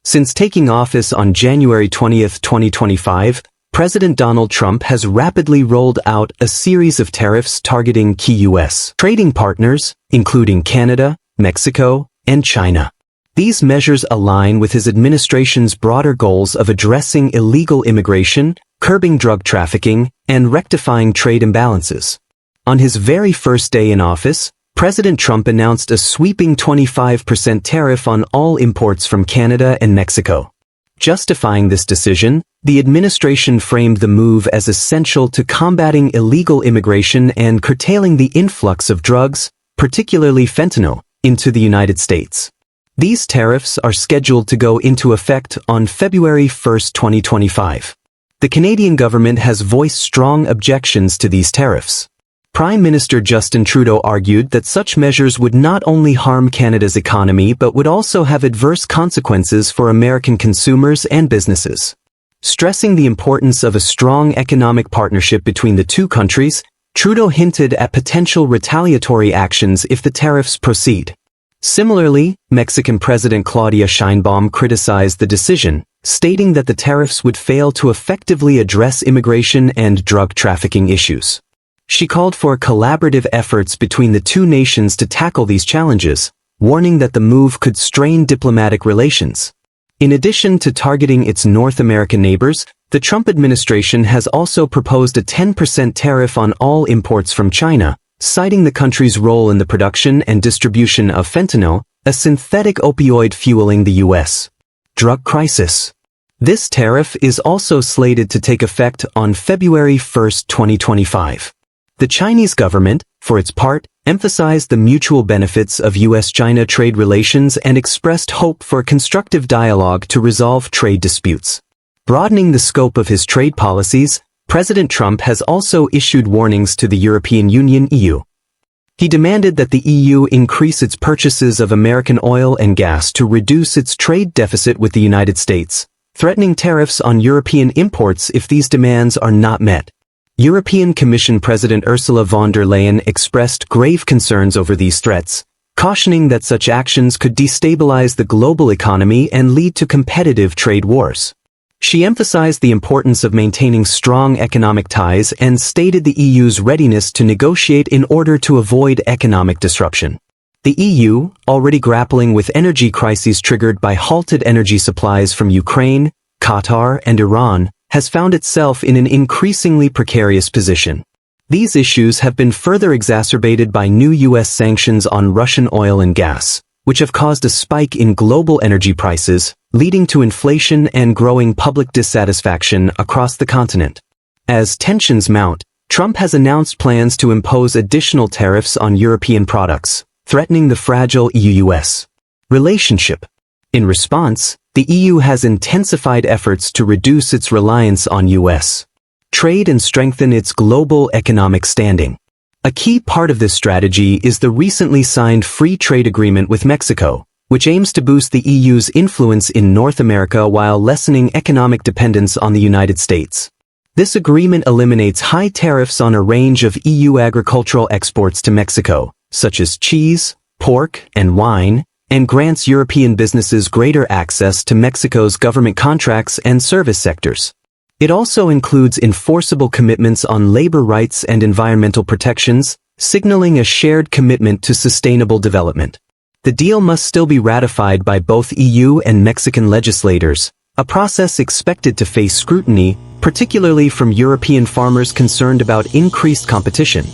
Since taking office on January 20, 2025, President Donald Trump has rapidly rolled out a series of tariffs targeting key U.S. trading partners, including Canada, Mexico, and China. These measures align with his administration's broader goals of addressing illegal immigration, curbing drug trafficking, and rectifying trade imbalances. On his very first day in office, President Trump announced a sweeping 25% tariff on all imports from Canada and Mexico. Justifying this decision, the administration framed the move as essential to combating illegal immigration and curtailing the influx of drugs, particularly fentanyl, into the United States. These tariffs are scheduled to go into effect on February 1, 2025. The Canadian government has voiced strong objections to these tariffs. Prime Minister Justin Trudeau argued that such measures would not only harm Canada's economy but would also have adverse consequences for American consumers and businesses. Stressing the importance of a strong economic partnership between the two countries, Trudeau hinted at potential retaliatory actions if the tariffs proceed. Similarly, Mexican President Claudia Sheinbaum criticized the decision, stating that the tariffs would fail to effectively address immigration and drug trafficking issues. She called for collaborative efforts between the two nations to tackle these challenges, warning that the move could strain diplomatic relations. In addition to targeting its North American neighbors, the Trump administration has also proposed a 10% tariff on all imports from China, citing the country's role in the production and distribution of fentanyl, a synthetic opioid fueling the U.S. drug crisis. This tariff is also slated to take effect on February 1, 2025. The Chinese government, for its part, emphasized the mutual benefits of U.S.-China trade relations and expressed hope for constructive dialogue to resolve trade disputes. Broadening the scope of his trade policies, President Trump has also issued warnings to the European Union (EU). He demanded that the EU increase its purchases of American oil and gas to reduce its trade deficit with the United States, threatening tariffs on European imports if these demands are not met. European Commission President Ursula von der Leyen expressed grave concerns over these threats, cautioning that such actions could destabilize the global economy and lead to competitive trade wars. She emphasized the importance of maintaining strong economic ties and stated the EU's readiness to negotiate in order to avoid economic disruption. The EU, already grappling with energy crises triggered by halted energy supplies from Ukraine, Qatar, and Iran, has found itself in an increasingly precarious position. These issues have been further exacerbated by new U.S. sanctions on Russian oil and gas, which have caused a spike in global energy prices, leading to inflation and growing public dissatisfaction across the continent. As tensions mount, Trump has announced plans to impose additional tariffs on European products, threatening the fragile EU-US relationship. In response, the EU has intensified efforts to reduce its reliance on U.S. trade and strengthen its global economic standing. A key part of this strategy is the recently signed free trade agreement with Mexico, which aims to boost the EU's influence in North America while lessening economic dependence on the United States. This agreement eliminates high tariffs on a range of EU agricultural exports to Mexico, such as cheese, pork, and wine, and grants European businesses greater access to Mexico's government contracts and service sectors. It also includes enforceable commitments on labor rights and environmental protections, signaling a shared commitment to sustainable development. The deal must still be ratified by both EU and Mexican legislators, a process expected to face scrutiny, particularly from European farmers concerned about increased competition.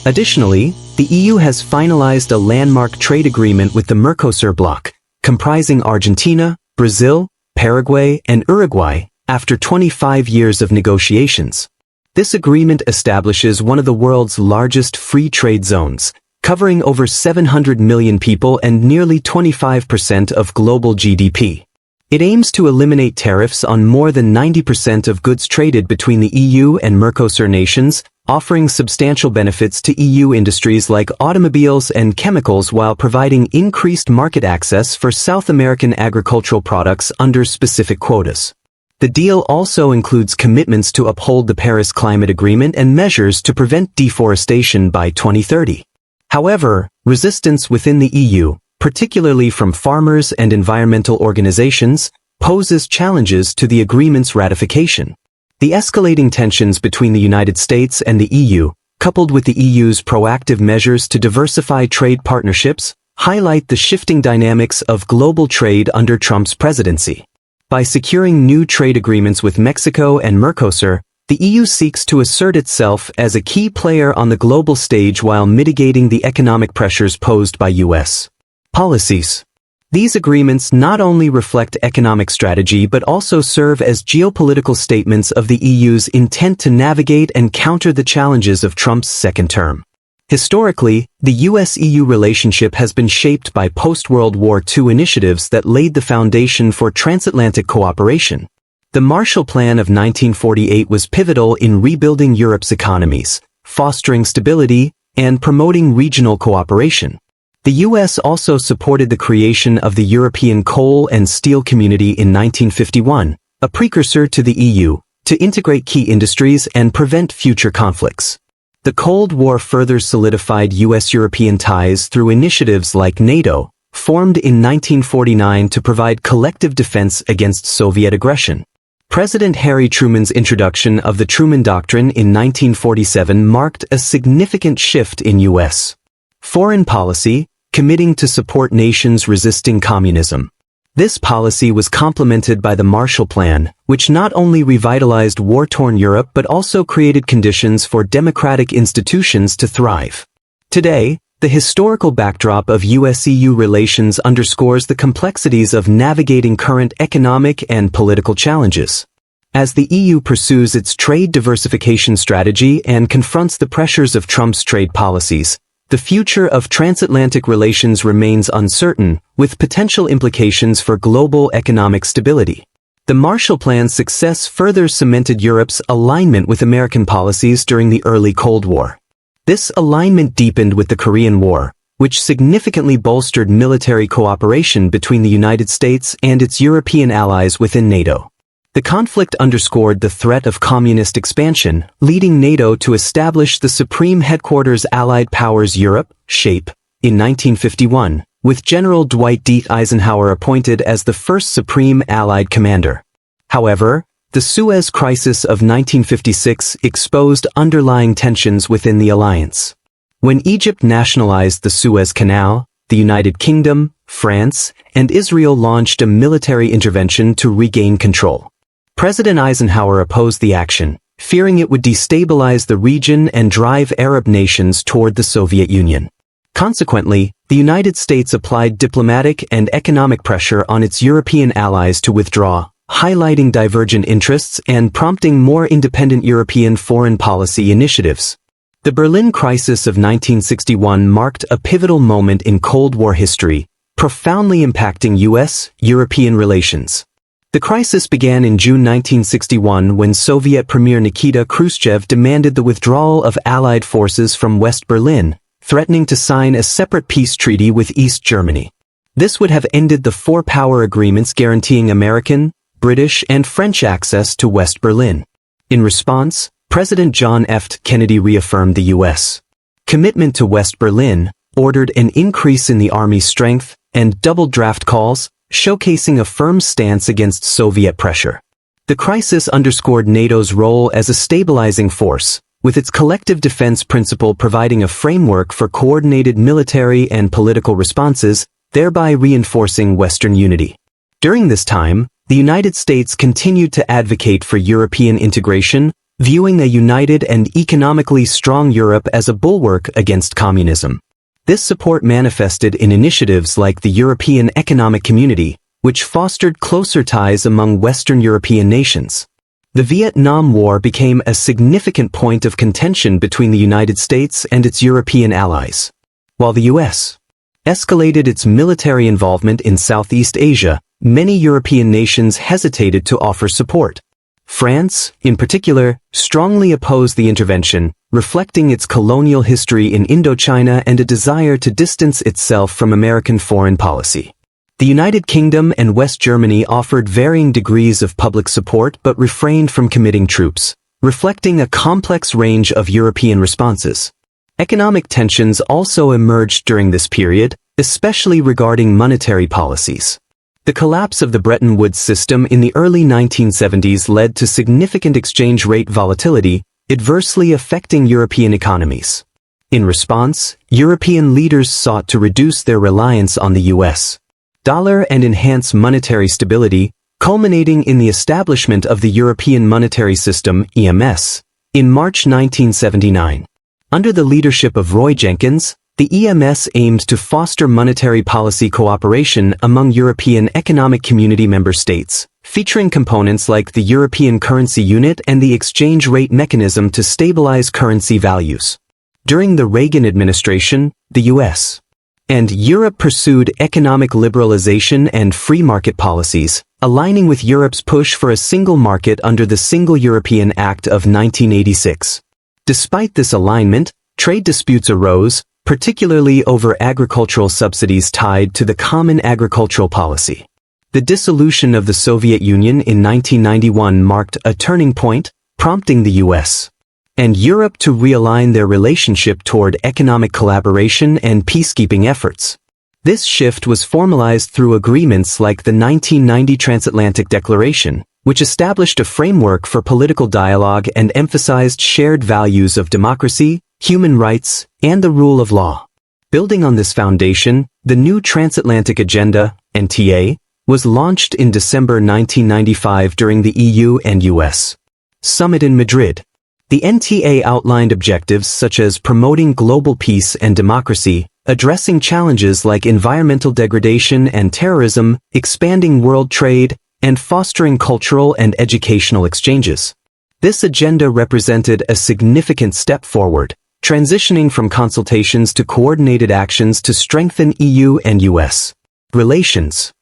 Additionally, the EU has finalized a landmark trade agreement with the Mercosur bloc, comprising Argentina, Brazil, Paraguay, and Uruguay, after 25 years of negotiations. This agreement establishes one of the world's largest free trade zones, covering over 700 million people and nearly 25% of global GDP. It aims to eliminate tariffs on more than 90% of goods traded between the EU and Mercosur nations, offering substantial benefits to EU industries like automobiles and chemicals while providing increased market access for South American agricultural products under specific quotas. The deal also includes commitments to uphold the Paris Climate Agreement and measures to prevent deforestation by 2030. However, resistance within the EU, particularly from farmers and environmental organizations, poses challenges to the agreement's ratification. The escalating tensions between the United States and the EU, coupled with the EU's proactive measures to diversify trade partnerships, highlight the shifting dynamics of global trade under Trump's presidency. By securing new trade agreements with Mexico and Mercosur, the EU seeks to assert itself as a key player on the global stage while mitigating the economic pressures posed by U.S. policies. These agreements not only reflect economic strategy but also serve as geopolitical statements of the EU's intent to navigate and counter the challenges of Trump's second term. Historically, the U.S.-EU relationship has been shaped by post-World War II initiatives that laid the foundation for transatlantic cooperation. The Marshall Plan of 1948 was pivotal in rebuilding Europe's economies, fostering stability, and promoting regional cooperation. The U.S. also supported the creation of the European Coal and Steel Community in 1951, a precursor to the EU, to integrate key industries and prevent future conflicts. The Cold War further solidified U.S.-European ties through initiatives like NATO, formed in 1949 to provide collective defense against Soviet aggression. President Harry Truman's introduction of the Truman Doctrine in 1947 marked a significant shift in U.S. foreign policy, committing to support nations resisting communism. This policy was complemented by the Marshall Plan, which not only revitalized war-torn Europe but also created conditions for democratic institutions to thrive. Today, the historical backdrop of U.S.-EU relations underscores the complexities of navigating current economic and political challenges. As the EU pursues its trade diversification strategy and confronts the pressures of Trump's trade policies, the future of transatlantic relations remains uncertain, with potential implications for global economic stability. The Marshall Plan's success further cemented Europe's alignment with American policies during the early Cold War. This alignment deepened with the Korean War, which significantly bolstered military cooperation between the United States and its European allies within NATO. The conflict underscored the threat of communist expansion, leading NATO to establish the Supreme Headquarters Allied Powers Europe, SHAPE, in 1951, with General Dwight D. Eisenhower appointed as the first Supreme Allied Commander. However, the Suez Crisis of 1956 exposed underlying tensions within the alliance. When Egypt nationalized the Suez Canal, the United Kingdom, France, and Israel launched a military intervention to regain control. President Eisenhower opposed the action, fearing it would destabilize the region and drive Arab nations toward the Soviet Union. Consequently, the United States applied diplomatic and economic pressure on its European allies to withdraw, highlighting divergent interests and prompting more independent European foreign policy initiatives. The Berlin Crisis of 1961 marked a pivotal moment in Cold War history, profoundly impacting U.S.-European relations. The crisis began in June 1961 when Soviet Premier Nikita Khrushchev demanded the withdrawal of Allied forces from West Berlin, threatening to sign a separate peace treaty with East Germany. This would have ended the four-power agreements guaranteeing American, British, and French access to West Berlin. In response, President John F. Kennedy reaffirmed the U.S. commitment to West Berlin, ordered an increase in the Army's strength, and doubled draft calls, showcasing a firm stance against Soviet pressure. The crisis underscored NATO's role as a stabilizing force, with its collective defense principle providing a framework for coordinated military and political responses, thereby reinforcing Western unity. During this time, the United States continued to advocate for European integration, viewing a united and economically strong Europe as a bulwark against communism. This support manifested in initiatives like the European Economic Community, which fostered closer ties among Western European nations. The Vietnam War became a significant point of contention between the United States and its European allies. While the U.S. escalated its military involvement in Southeast Asia, many European nations hesitated to offer support. France, in particular, strongly opposed the intervention, reflecting its colonial history in Indochina and a desire to distance itself from American foreign policy. The United Kingdom and West Germany offered varying degrees of public support but refrained from committing troops, reflecting a complex range of European responses. Economic tensions also emerged during this period, especially regarding monetary policies. The collapse of the Bretton Woods system in the early 1970s led to significant exchange rate volatility, adversely affecting European economies. In response, European leaders sought to reduce their reliance on the US dollar and enhance monetary stability, culminating in the establishment of the European Monetary System, EMS, in March 1979. Under the leadership of Roy Jenkins, the EMS aimed to foster monetary policy cooperation among European Economic Community member states, featuring components like the European Currency Unit and the exchange rate mechanism to stabilize currency values. During the Reagan administration, the US and Europe pursued economic liberalization and free market policies, aligning with Europe's push for a single market under the Single European Act of 1986. Despite this alignment, trade disputes arose, particularly over agricultural subsidies tied to the Common Agricultural Policy. The dissolution of the Soviet Union in 1991 marked a turning point, prompting the US and Europe to realign their relationship toward economic collaboration and peacekeeping efforts. This shift was formalized through agreements like the 1990 Transatlantic Declaration, which established a framework for political dialogue and emphasized shared values of democracy, human rights, and the rule of law. Building on this foundation, the new Transatlantic Agenda, NTA, was launched in December 1995 during the EU and US summit in Madrid. The NTA outlined objectives such as promoting global peace and democracy, addressing challenges like environmental degradation and terrorism, expanding world trade, and fostering cultural and educational exchanges. This agenda represented a significant step forward, transitioning from consultations to coordinated actions to strengthen EU and US relations.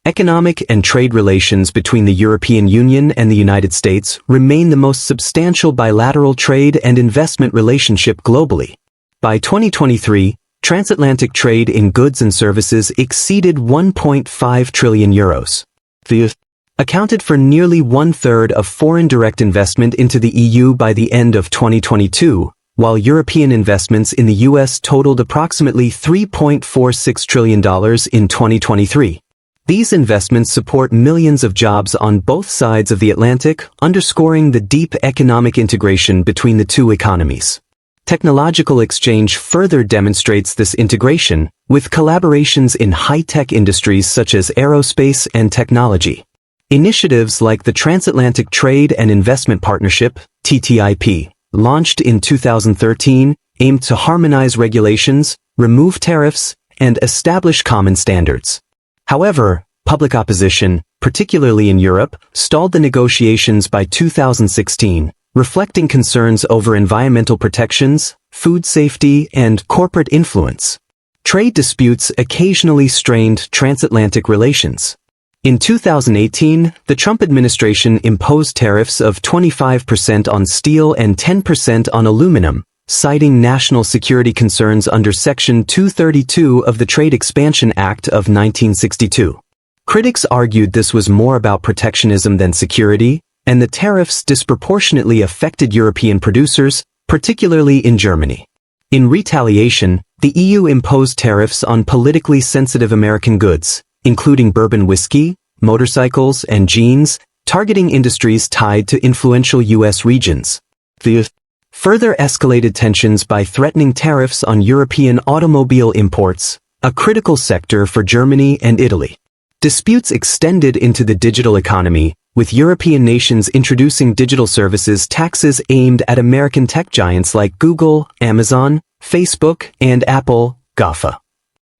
Economic and trade relations between the European Union and the United States remain the most substantial bilateral trade and investment relationship globally. By 2023, transatlantic trade in goods and services exceeded 1.5 trillion euros. Accounted for nearly one-third of foreign direct investment into the EU by the end of 2022, while European investments in the US totaled approximately $3.46 trillion in 2023. These investments support millions of jobs on both sides of the Atlantic, underscoring the deep economic integration between the two economies. Technological exchange further demonstrates this integration, with collaborations in high-tech industries such as aerospace and technology. Initiatives like the Transatlantic Trade and Investment Partnership, TTIP, launched in 2013, aimed to harmonize regulations, remove tariffs, and establish common standards. However, public opposition, particularly in Europe, stalled the negotiations by 2016, reflecting concerns over environmental protections, food safety, and corporate influence. Trade disputes occasionally strained transatlantic relations. In 2018, the Trump administration imposed tariffs of 25% on steel and 10% on aluminum, citing national security concerns under Section 232 of the Trade Expansion Act of 1962. Critics argued this was more about protectionism than security, and the tariffs disproportionately affected European producers, particularly in Germany. In retaliation, the EU imposed tariffs on politically sensitive American goods, including bourbon whiskey, motorcycles, and jeans, targeting industries tied to influential US regions. The further escalated tensions by threatening tariffs on European automobile imports, a critical sector for Germany and Italy. Disputes extended into the digital economy, with European nations introducing digital services taxes aimed at American tech giants like Google, Amazon, Facebook, and Apple, GAFA.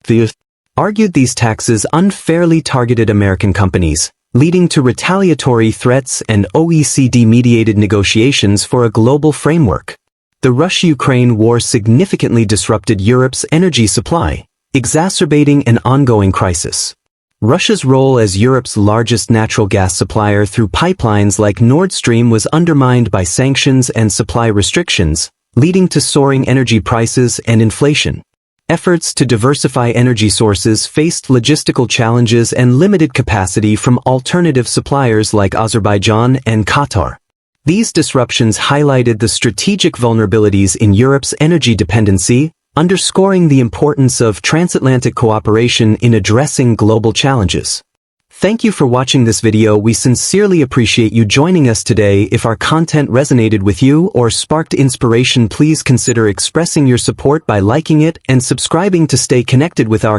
The argued these taxes unfairly targeted American companies, leading to retaliatory threats and OECD-mediated negotiations for a global framework. The Russia-Ukraine war significantly disrupted Europe's energy supply, exacerbating an ongoing crisis. Russia's role as Europe's largest natural gas supplier through pipelines like Nord Stream was undermined by sanctions and supply restrictions, leading to soaring energy prices and inflation. Efforts to diversify energy sources faced logistical challenges and limited capacity from alternative suppliers like Azerbaijan and Qatar. These disruptions highlighted the strategic vulnerabilities in Europe's energy dependency, underscoring the importance of transatlantic cooperation in addressing global challenges. Thank you for watching this video. We sincerely appreciate you joining us today. If our content resonated with you or sparked inspiration, please consider expressing your support by liking it and subscribing to stay connected with our